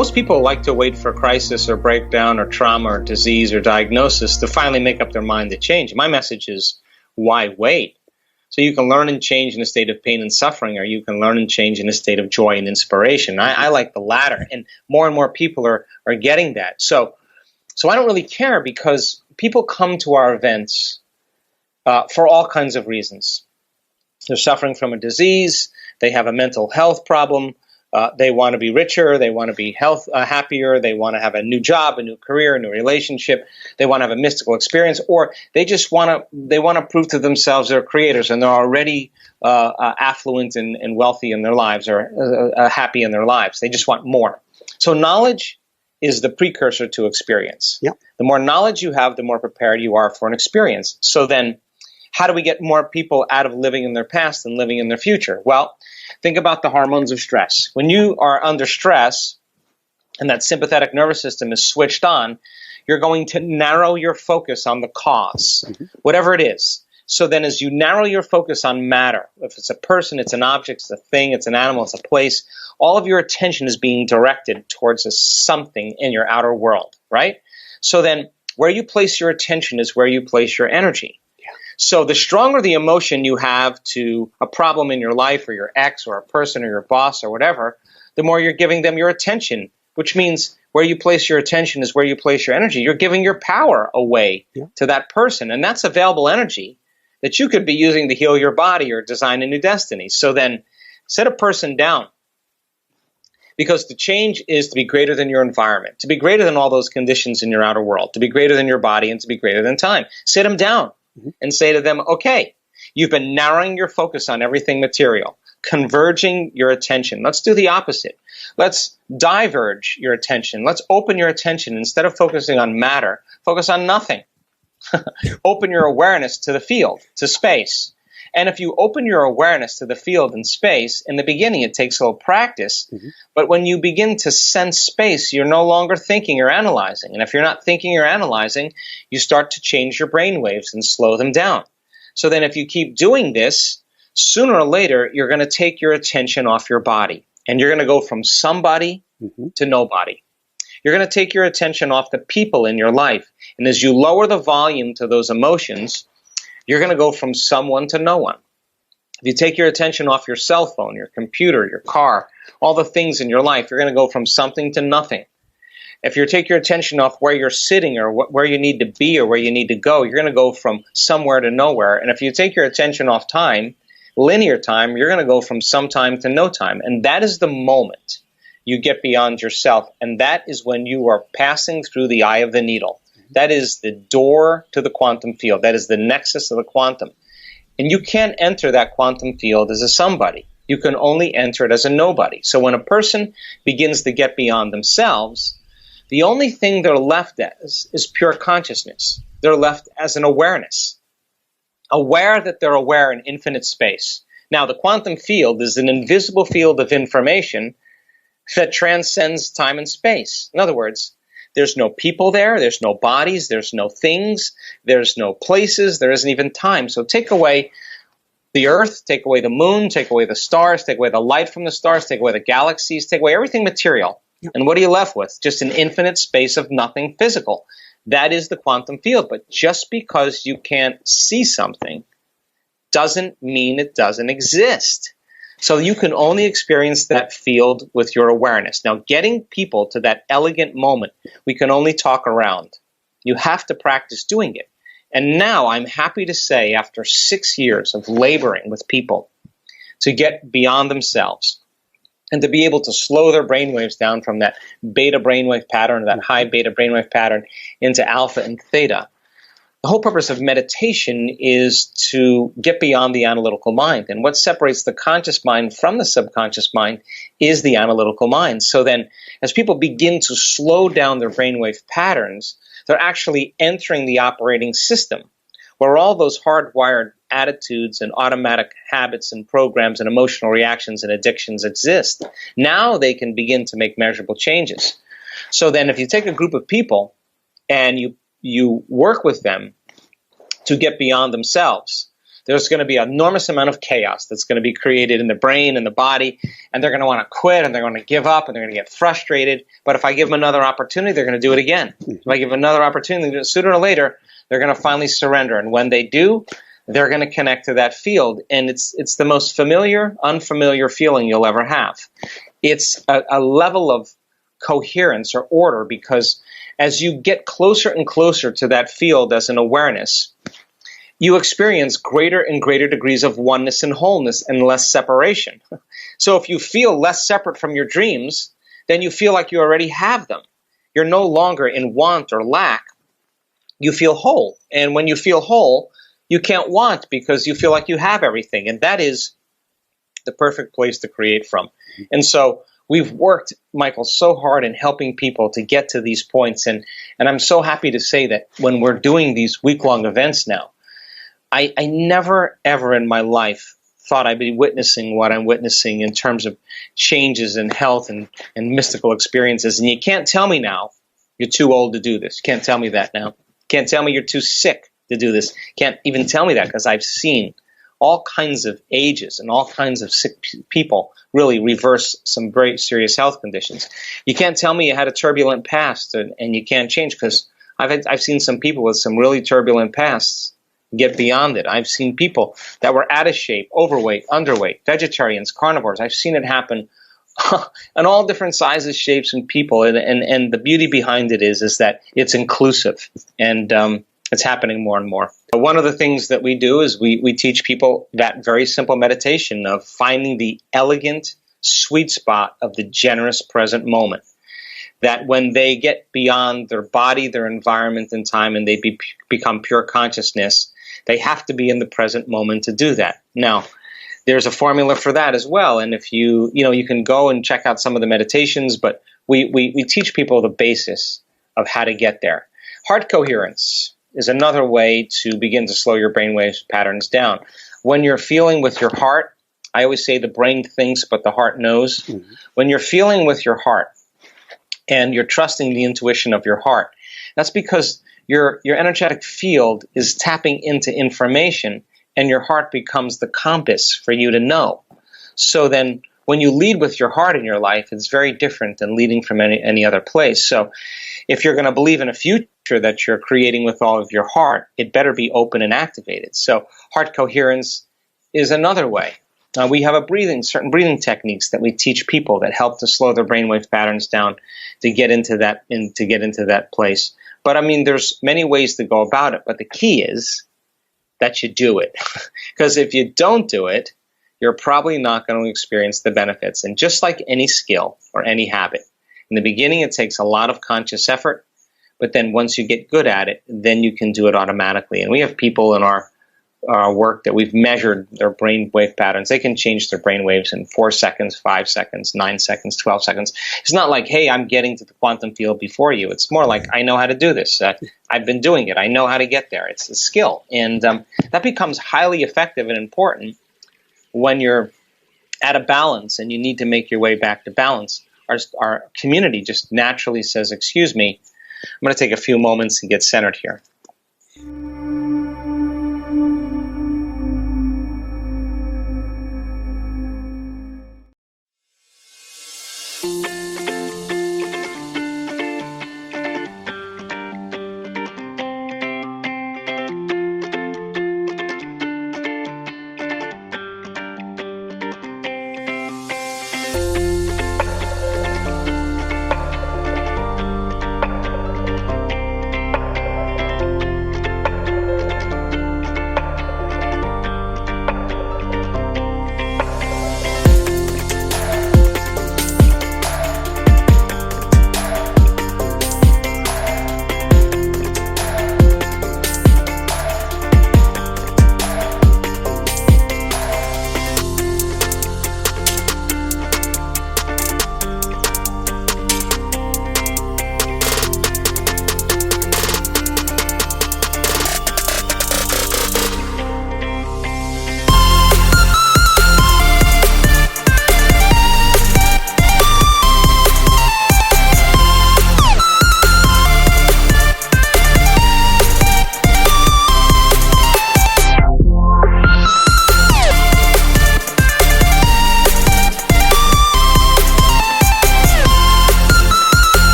Most people like to wait for crisis or breakdown or trauma or disease or diagnosis to finally make up their mind to change. My message is, why wait? So you can learn and change in a state of pain and suffering, or you can learn and change in a state of joy and inspiration. I like the latter, and more people are getting that. So I don't really care, because people come to our events for all kinds of reasons. They're suffering from a disease, they have a mental health problem, they want to be richer, they want to be happier, they want to have a new job, a new career, a new relationship, they want to have a mystical experience, or they just want to prove to themselves they're creators and they're already affluent and wealthy in their lives, or happy in their lives. They just want more. So knowledge is the precursor to experience. Yep. The more knowledge you have, the more prepared you are for an experience. So then, how do we get more people out of living in their past and living in their future? Well, think about the hormones of stress. When you are under stress and that sympathetic nervous system is switched on, you're going to narrow your focus on the cause, whatever it is. So then as you narrow your focus on matter, if it's a person, it's an object, it's a thing, it's an animal, it's a place, all of your attention is being directed towards something in your outer world, right? So then where you place your attention is where you place your energy. So the stronger the emotion you have to a problem in your life, or your ex, or a person, or your boss, or whatever, the more you're giving them your attention, which means where you place your attention is where you place your energy. You're giving your power away to that person, and that's available energy that you could be using to heal your body or design a new destiny. So then set a person down, because the change is to be greater than your environment, to be greater than all those conditions in your outer world, to be greater than your body, and to be greater than time. Sit them down. And say to them, okay, you've been narrowing your focus on everything material, converging your attention. Let's do the opposite. Let's diverge your attention. Let's open your attention. Instead of focusing on matter, focus on nothing. Open your awareness to the field, to space. And if you open your awareness to the field and space, in the beginning it takes a little practice, but when you begin to sense space, you're no longer thinking or analyzing. And if you're not thinking or analyzing, you start to change your brain waves and slow them down. So then if you keep doing this, sooner or later, you're going to take your attention off your body. And you're going to go from somebody to nobody. You're going to take your attention off the people in your life. And as you lower the volume to those emotions, you're going to go from someone to no one. If you take your attention off your cell phone, your computer, your car, all the things in your life, you're going to go from something to nothing. If you take your attention off where you're sitting, or where you need to be, or where you need to go, you're going to go from somewhere to nowhere. And if you take your attention off time, linear time, you're going to go from some time to no time. And that is the moment you get beyond yourself. And that is when you are passing through the eye of the needle. That is the door to the quantum field. That is the nexus of the quantum. And you can't enter that quantum field as a somebody. You can only enter it as a nobody. So when a person begins to get beyond themselves, the only thing they're left as is pure consciousness. They're left as an awareness. Aware that they're aware in infinite space. Now, the quantum field is an invisible field of information that transcends time and space. In other words, there's no people there, there's no bodies, there's no things, there's no places, there isn't even time. So take away the earth, take away the moon, take away the stars, take away the light from the stars, take away the galaxies, take away everything material. And what are you left with? Just an infinite space of nothing physical. That is the quantum field. But just because you can't see something doesn't mean it doesn't exist. So you can only experience that field with your awareness. Now, getting people to that elegant moment, we can only talk around. You have to practice doing it. And now I'm happy to say, after 6 years of laboring with people to get beyond themselves and to be able to slow their brainwaves down from that beta brainwave pattern, that high beta brainwave pattern, into alpha and theta, the whole purpose of meditation is to get beyond the analytical mind. And what separates the conscious mind from the subconscious mind is the analytical mind. So then, as people begin to slow down their brainwave patterns, they're actually entering the operating system, where all those hardwired attitudes and automatic habits and programs and emotional reactions and addictions exist. Now they can begin to make measurable changes. So then if you take a group of people and you work with them to get beyond themselves, there's going to be an enormous amount of chaos that's going to be created in the brain and the body, and they're going to want to quit, and they're going to give up, and they're going to get frustrated. But if I give them another opportunity, they're going to do it again. If I give them another opportunity, sooner or later, they're going to finally surrender. And when they do, they're going to connect to that field. And it's the most familiar, unfamiliar feeling you'll ever have. It's a level of coherence or order, because as you get closer and closer to that field as an awareness, you experience greater and greater degrees of oneness and wholeness and less separation. So if you feel less separate from your dreams, then you feel like you already have them. You're no longer in want or lack. You feel whole. And when you feel whole, you can't want, because you feel like you have everything. And that is the perfect place to create from. And so we've worked, Michael, so hard in helping people to get to these points. And I'm so happy to say that when we're doing these week-long events now, I never, ever in my life thought I'd be witnessing what I'm witnessing in terms of changes in health and mystical experiences. And you can't tell me now you're too old to do this. You can't tell me that now. Can't tell me you're too sick to do this. Can't even tell me that, because I've seen all kinds of ages and all kinds of sick people really reverse some very serious health conditions. You can't tell me you had a turbulent past and you can't change, because I've seen some people with some really turbulent pasts get beyond it. I've seen people that were out of shape, overweight, underweight, vegetarians, carnivores. I've seen it happen in all different sizes, shapes, and people. And the beauty behind it is that it's inclusive, and it's happening more and more. One of the things that we do is we teach people that very simple meditation of finding the elegant sweet spot of the generous present moment. That when they get beyond their body, their environment, and time, and they become pure consciousness, they have to be in the present moment to do that. Now, there's a formula for that as well. And if you can go and check out some of the meditations, but we teach people the basis of how to get there. Heart coherence is another way to begin to slow your brainwave patterns down. When you're feeling with your heart, I always say the brain thinks, but the heart knows. Mm-hmm. When you're feeling with your heart and you're trusting the intuition of your heart, that's because your energetic field is tapping into information, and your heart becomes the compass for you to know. So then when you lead with your heart in your life, it's very different than leading from any other place. So if you're going to believe in a future that you're creating with all of your heart, it better be open and activated. So heart coherence is another way. We have certain breathing techniques that we teach people that help to slow their brainwave patterns down to get into that place. But I mean, there's many ways to go about it. But the key is that you do it. Because if you don't do it, you're probably not going to experience the benefits. And just like any skill or any habit, in the beginning it takes a lot of conscious effort, but then once you get good at it, then you can do it automatically. And we have people in our work that we've measured their brain wave patterns. They can change their brain waves in 4 seconds, 5 seconds, 9 seconds, 12 seconds. It's not like, hey, I'm getting to the quantum field before you. It's more like, I know how to do this. I've been doing it. I know how to get there. It's a skill. And that becomes highly effective and important when you're at a balance and you need to make your way back to balance. Our community just naturally says, excuse me, I'm going to take a few moments and get centered here.